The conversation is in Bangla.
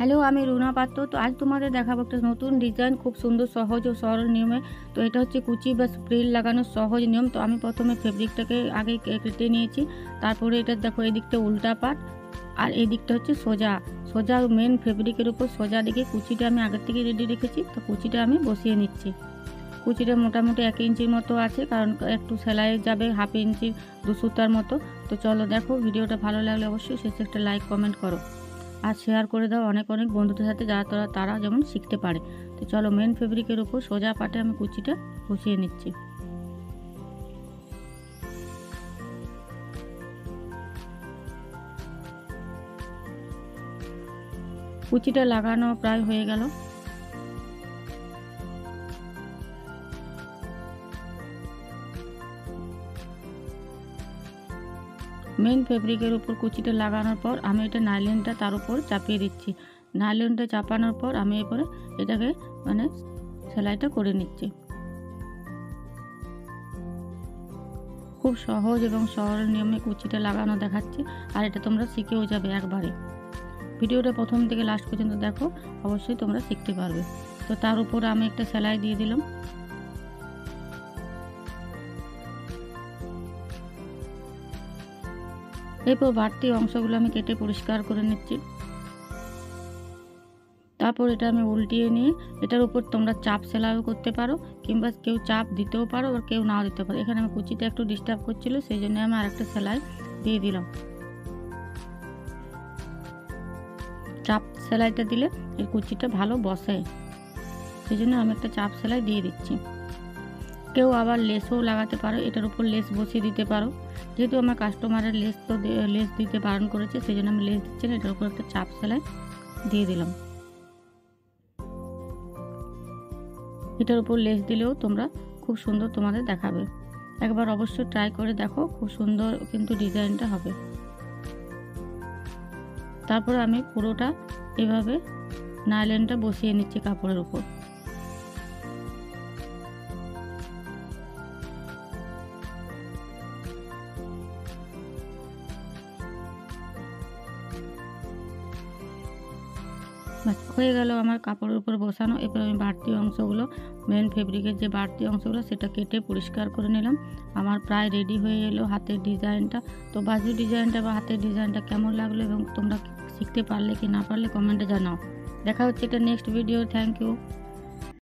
হ্যালো, আমি রুনা পাত্র। তো আজ তোমাদের দেখাবো একটা নতুন ডিজাইন, খুব সুন্দর, সহজ ও সরল নিয়মে। তো এটা হচ্ছে কুচি বা ফ্রিল লাগানোর সহজ নিয়ম। তো আমি প্রথমে ফেব্রিকটাকে আগে কেটে নিয়েছি, তারপরে এটা দেখো এই দিকটা উল্টা পাট আর এই দিকটা হচ্ছে সোজা সোজা মেন ফেব্রিকের উপর সোজা দিকে কুচিটা আমি আগের থেকে রেডি রেখেছি। তো কুচিটা আমি বসিয়ে নিচ্ছি। কুচিটা মোটামুটি 1 ইঞ্চির মতো আছে, কারণ একটু সেলাই যাবে 1/2 ইঞ্চি 2 সুতার মতো। তো চলো দেখো, ভিডিওটা ভালো লাগলে অবশ্যই শেষে একটা লাইক কমেন্ট করো আর শেয়ার করে দাও অনেক অনেক বন্ধুদের সাথে, যারা তারা যেমন শিখতে পারে। তো চলো, মেন ফেব্রিকের উপর সোজা পাটে আমি কুচিটা বসিয়ে নিচ্ছি। কুচিটা লাগানো প্রায় হয়ে গেল। মেন ফেব্রিকের উপর কুচিটা লাগানোর পর আমি এটা নাইলনটা তার উপর চাপিয়ে দিচ্ছি। নাইলনটা চাপানোর পর আমি এরপরে এটাকে সেলাইটা করে নিচ্ছি। খুব সহজ এবং সরল নিয়মে কুচিটা লাগানো দেখাচ্ছি, আর এটা তোমরা শিখেও যাবে একবারে। ভিডিওটা প্রথম থেকে লাস্ট পর্যন্ত দেখো, অবশ্যই তোমরা শিখতে পারবে। তো তার উপর আমি একটা সেলাই দিয়ে দিলাম। এরপর বাড়তি অংশগুলো আমি কেটে পরিষ্কার করে নিচ্ছি। তারপর এটা আমি উল্টিয়ে নিয়ে এটার উপর তোমরা চাপ সেলাইও করতে পারো, কিংবা কেউ চাপ দিতেও পারো আর কেউ নাও দিতে পারো। এখানে আমি কুচিটা একটু ডিস্টার্ব করছিল, সেই জন্য আমি আরেকটা সেলাই দিয়ে দিলাম। চাপ সেলাইটা দিলে এই কুচিটা ভালো বসে, সেই জন্য আমি একটা চাপ সেলাই দিয়ে দিচ্ছি। কেউ আবার লেসও লাগাতে পারো, এটার উপর লেস বসিয়ে দিতে পারো। যেহেতু আমার কাস্টমারের লেস দিতে বারণ করেছে, সেই জন্য আমি লেস দিচ্ছি না, এটার উপর একটা চাপ সেলাই দিয়ে দিলাম। এটার উপর লেস দিলেও তোমরা খুব সুন্দর তোমাদের দেখাবে। একবার অবশ্যই ট্রাই করে দেখো, খুব সুন্দর কিন্তু ডিজাইনটা হবে। তারপর আমি পুরোটা এভাবে নাইলনটা বসিয়ে নিচ্ছি কাপড়ের উপর। হয়ে গেল আমার কাপড়ের উপর বসানো। এরপর আমি বাড়তি অংশগুলো, মেন ফেব্রিকের যে বাড়তি অংশগুলো সেটা কেটে পরিষ্কার করে নিলাম। আমার প্রায় রেডি হয়ে এলো হাতের ডিজাইনটা। তো বাজু ডিজাইনটা বা হাতের ডিজাইনটা কেমন লাগলো এবং তোমরা শিখতে পারলে কি না পারলে কমেন্টে জানাও। দেখা হচ্ছে এটা নেক্সট ভিডিও। Thank you.